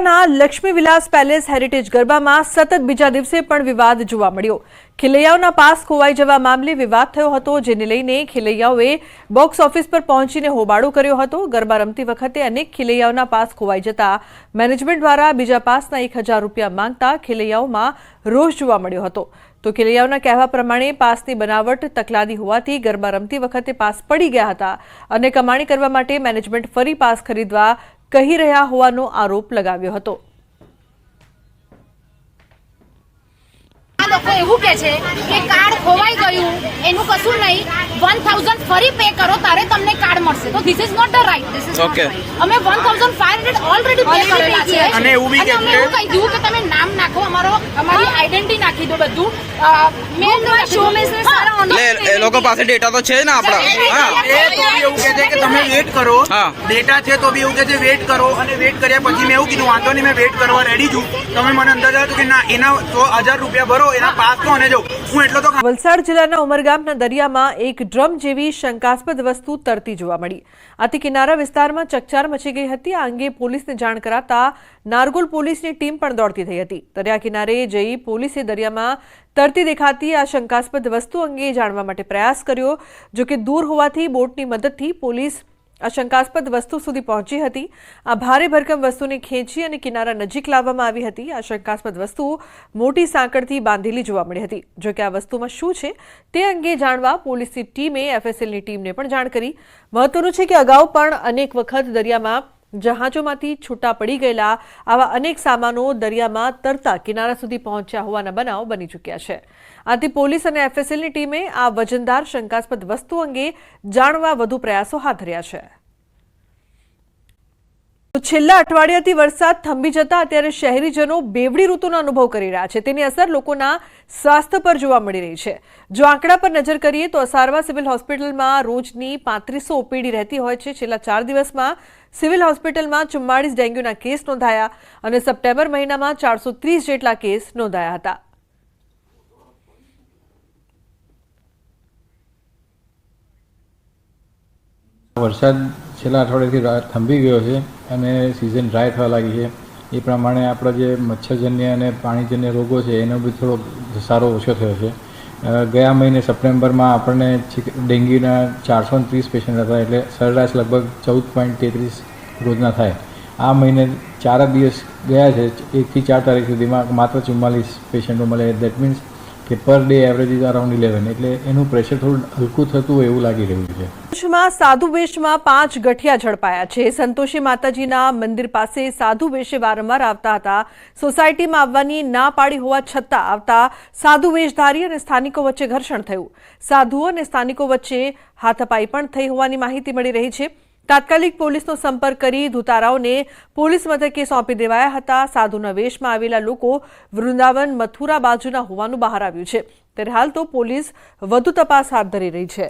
ખેલૈયાના લક્ષ્મી વિલાસ palace heritage ગરબામાં સતત બીજા દિવસે પણ વિવાદ જોવા મળ્યો। ખેલૈયાઓના પાસ ખોવાઈ જવા મામલે વિવાદ થયો હતો, જેને લઈને ખેલૈયાઓએ બોક્સ ઓફિસ પર પહોંચીને હોબાળો કર્યો હતો। ગરબા રમતી વખતે અનેક ખેલૈયાઓના પાસ ખોવાઈ જતા મેનેજમેન્ટ દ્વારા બીજા પાસના 1000 રૂપિયા માંગતા ખેલૈયાઓમાં રોષ જોવા મળ્યો હતો। તો ખેલૈયાઓના કહેવા પ્રમાણે પાસની બનાવટ તકલાદી હોવાથી ગરબા રમતી વખતે પાસ પડી ગયા હતા અને કમાણી કરવા માટે મેનેજમેન્ટ ફરી પાસ ખરીદવા કહી રહ્યા હોવાનો આરોપ લગાવ્યો હતો। આ લોકો એવું કહે છે કે કાર્ડ ખોવાઈ ગયું એનું કશું નહીં, 1000 ફરી પે કરો તારે તમને કાર્ડ મળશે। તો this is not the right, this is not right. અમે 1500 ઓલરેડી પે કરેલા છે અને એવું બી કહે છે કહી દીધું કે તમે નામ નાખો, અમારી આઈડેન્ટિટી નાખી દો, બધું મેન શો બિઝનેસ સારા ઓનલાઈન એ લોકો પાસે ડેટા તો છે ને આપડા। હા એ તો એવું કહે છે કે તમે વેટ કરો, ડેટા છે તો બી એવું કહે છે વેટ કરો, અને વેટ કર્યા પછી મેં એવું કીધું વાંધો નહીં મેં વેટ કરવા રેડી છું, તમે મને અંદર જાઓ કે ના એના 1000 રૂપિયા ભરો, એના પાસ તો અને જો હું એટલો તો। વલસાડ જિલ્લાના ઉમરગામના દરિયામાં એક ડ્રમ જેવી શંકાસ્પદ વસ્તુ તરતી જોવા મળી। આથી કિનારા વિસ્તારમાં ચકચાર મચી ગઈ હતી। આ અંગે પોલીસને જાણ કરાતા નારગોલ પોલીસની ટીમ પણ દોડતી થઈ હતી। દરિયા કિનારે જઈ પોલીસે દરિયામાં તરતી દેખાતી આ શંકાસ્પદ વસ્તુ અંગે જાણવા માટે પ્રયાસ કર્યો, જો કે દૂર હોવાથી બોટની મદદથી પોલીસ આ શંકાસ્પદ વસ્તુ સુધી પહોંચી હતી। આ ભારે ભરકમ વસ્તુને ખેંચી અને કિનારા નજીક લાવવામાં આવી હતી। આ શંકાસ્પદ વસ્તુ મોટી સાંકળથી બાંધેલી જોવા મળી હતી। જો કે આ વસ્તુમાં શું છે તે અંગે જાણવા પોલીસની ટીમે એફએસએલની ટીમને પણ જાણ કરી। મહત્વનું છે કે અગાઉ પણ અનેક વખત દરિયામાં જહાજોમાંથી છૂટા પડી ગયેલા આવા અનેક સામાનો દરિયામાં તરતા કિનારા સુધી પહોંચ્યા હોવાના બનાવ બની ચૂક્યા છે। આથી પોલીસ અને એફએસએલની ટીમે આ વજનદાર શંકાસ્પદ વસ્તુ અંગે જાણવા વધુ પ્રયાસો હાથ ધર્યા છે। છેલ્લા અઠવાડિયાથી વરસાદ થંભી જતા અત્યારે શહેરીજનો બેવડી ઋતુનો અનુભવ કરી રહ્યા છે। તેની અસર લોકોના સ્વાસ્થ્ય પર જોવા મળી રહી છે। જો આંકડા પર નજર કરીએ તો અસારવા સિવિલ હોસ્પિટલમાં રોજની 3500 ઓપીડી રહેતી હોય છે। છેલ્લા 4 દિવસમાં સિવિલ હોસ્પિટલમાં 44 ડેન્ગ્યુના કેસ નોંધાયા અને સપ્ટેમ્બર મહિનામાં 430 જેટલા કેસ નોંધાયા હતા। વરસાદ છેલ્લા અઠવાડિયાથી થંભી ગયો છે અને સિઝન ડ્રાય થવા લાગી છે। એ પ્રમાણે આપણા જે મચ્છરજન્ય અને પાણીજન્ય રોગો છે એનો બી થોડો ઘસારો ઓછો થયો છે। ગયા મહિને સપ્ટેમ્બરમાં આપણને ડેન્ગ્યુના 430 પેશન્ટ હતા, એટલે સરેરાશ લગભગ 14.33 રોજના થાય। આ મહિને 4 દિવસ ગયા છે, 1 થી 4 તારીખ સુધીમાં માત્ર 44 પેશન્ટો મળે। દેટ મીન્સ કે per day average is around 11, એટલે એનું પ્રેશર થોડું હલકું થતું એવું લાગી રહ્યું છે। કચ્છમાં સાધુ વેશમાં 5 ગઠિયા ઝડપાયા છે। સંતોષી માતાજીના મંદિર પાસે સાધુ વેશે વારંવાર આવતા હતા। સોસાયટીમાં આવવાની ના પાડી હોવા છતાં આવતા સાધુ વેશધારી અને સ્થાનિકો વચ્ચે ઘર્ષણ થયું। સાધુઓ અને સ્થાનિકો વચ્ચે હાથાપાઈ પણ થઈ હોવાની માહિતી મળી રહી છે। તાત્કાલિક પોલીસનો સંપર્ક કરી ધુતારાઓને પોલીસ મથકે સોંપી દેવાયા હતા। સાધુના વેશમાં આવેલા લોકો વૃંદાવન મથુરા બાજુના હોવાનું બહાર આવ્યું છે। ત્યારે હાલ તો પોલીસ વધુ તપાસ હાથ ધરી રહી છે।